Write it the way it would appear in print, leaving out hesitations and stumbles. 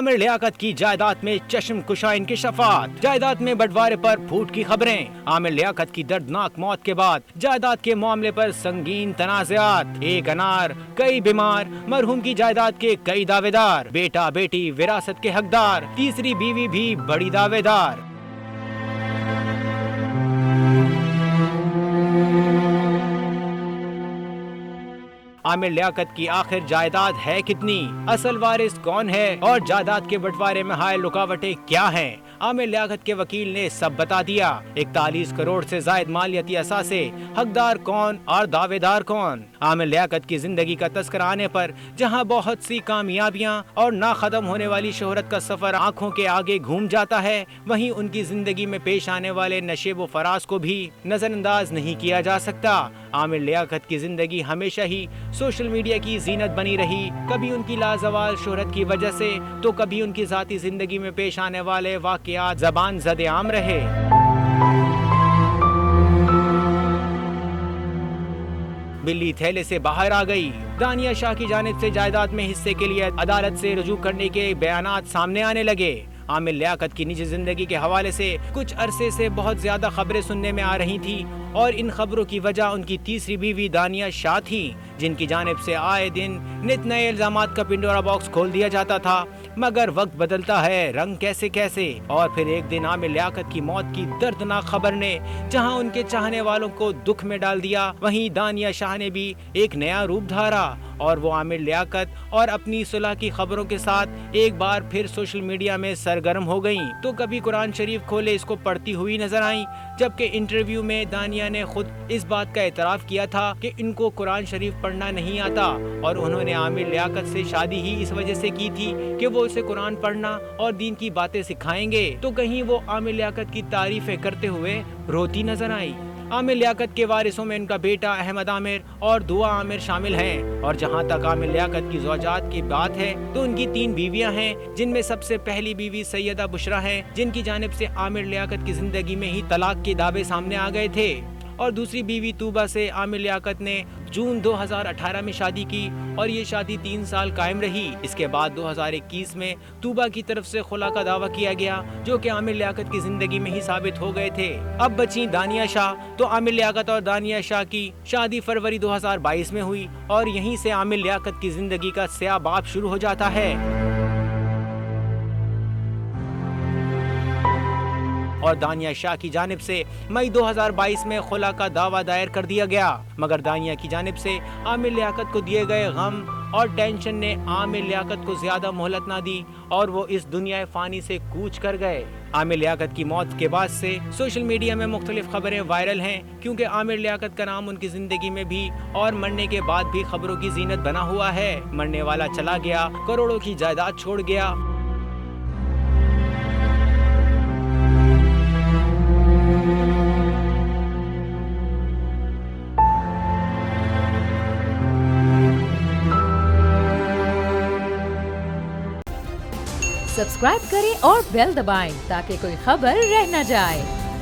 आमिर लियाकत की जायदाद में चश्म कुशा इंकिशाफात, जायदाद में बंटवारे पर फूट की खबरें। आमिर लियाकत की दर्दनाक मौत के बाद जायदाद के मामले पर संगीन तनाज़ात, एक अनार कई बीमार, मरहूम की जायदाद के कई दावेदार, बेटा बेटी विरासत के हकदार, तीसरी बीवी भी बड़ी दावेदार। आमिर लियाकत की आखिर जायदाद है कितनी, असल वारिस कौन है और जायदाद के बंटवारे में हायल रुकावटें क्या हैं? आमिर लियाकत के वकील ने सब बता दिया। 41 करोड़ से जायद मालियाती असासे, हकदार कौन और दावेदार कौन। आमिर लियाकत की जिंदगी का तस्करा आने पर जहां बहुत सी कामयाबियां और ना खत्म होने वाली शोहरत का सफर आंखों के आगे घूम जाता है, वहीं उनकी जिंदगी में पेश आने वाले नशेब व फराज को भी नजरअंदाज नहीं किया जा सकता। आमिर लियाकत की जिंदगी हमेशा ही सोशल मीडिया की जीनत बनी रही, कभी उनकी लाजवाल शोहरत की वजह से तो कभी उनकी जाती जिंदगी में पेश आने वाले वाकयात ज़बान ज़दे आम रहे। बिल्ली थैले से बाहर आ गई। दानिया शाह की जानिब से जायदाद में हिस्से के लिए अदालत से रुजू करने के बयानात सामने आने लगे। आमिर लियाकत की निजी जिंदगी के हवाले से कुछ अरसे से बहुत ज्यादा खबरें सुनने में आ रही थी और इन खबरों की वजह उनकी तीसरी बीवी दानिया शाह थी, जिनकी जानिब से आए दिन नित नए इल्जामात का पिंडोरा बॉक्स खोल दिया जाता था। मगर वक्त बदलता है, रंग कैसे कैसे, और फिर एक दिन आमिर लियाकत की मौत की दर्दनाक खबर ने जहां उनके चाहने वालों को दुख में डाल दिया, वहीं दानिया शाह ने भी एक नया रूप धारा और वो आमिर लियाकत और अपनी सुलह की खबरों के साथ एक बार फिर सोशल मीडिया में सरगर्म हो गयीं। तो कभी कुरान शरीफ खोले इसको पढ़ती हुई नजर आई, जबकि इंटरव्यू में दानिया ने खुद इस बात का एतराफ किया था कि इनको कुरान शरीफ पढ़ना नहीं आता और उन्होंने आमिर लियाकत से शादी ही इस वजह से की थी कि वो उसे कुरान पढ़ना और दीन की बातें सिखाएंगे। तो कहीं वो आमिर लियाकत की तारीफें करते हुए रोती नजर आई। आमिर लियाकत के वारिसों में उनका बेटा अहमद आमिर और दुआ आमिर शामिल हैं। और जहां तक आमिर लियाकत की ज़ौजात की बात है तो उनकी 3 बीवियां हैं, जिनमें सबसे पहली बीवी सैयदा बुशरा है, जिनकी जानिब से आमिर लियाकत की जिंदगी में ही तलाक के दावे सामने आ गए थे। और दूसरी बीवी तूबा से आमिर लियाकत ने जून 2018 में शादी की और ये शादी 3 साल कायम रही। इसके बाद 2021 में तूबा की तरफ से खुला का दावा किया गया, जो कि आमिर लियाकत की जिंदगी में ही साबित हो गए थे। अब बची दानिया शाह। तो आमिर लियाकत और दानिया शाह की शादी फरवरी 2022 में हुई और यहीं से आमिर लियाकत की जिंदगी का स्याह बाब शुरू हो जाता है। और दानिया शाह की जानिब से मई 2022 में खुला का दावा दायर कर दिया गया, मगर दानिया की जानिब से आमिर लियाकत को दिए गए गम और टेंशन ने आमिर लियाकत को ज्यादा मोहलत ना दी और वो इस दुनिया फानी से कूच कर गए। आमिर लियाकत की मौत के बाद से सोशल मीडिया में मुख्तलिफ खबरें वायरल हैं, क्योंकि आमिर लियाकत का नाम उनकी जिंदगी में भी और मरने के बाद भी खबरों की जीनत बना हुआ है। मरने वाला चला गया, करोड़ों की जायदाद छोड़ गया। सब्सक्राइब करें और बेल दबाएं ताकि कोई खबर रह न जाए।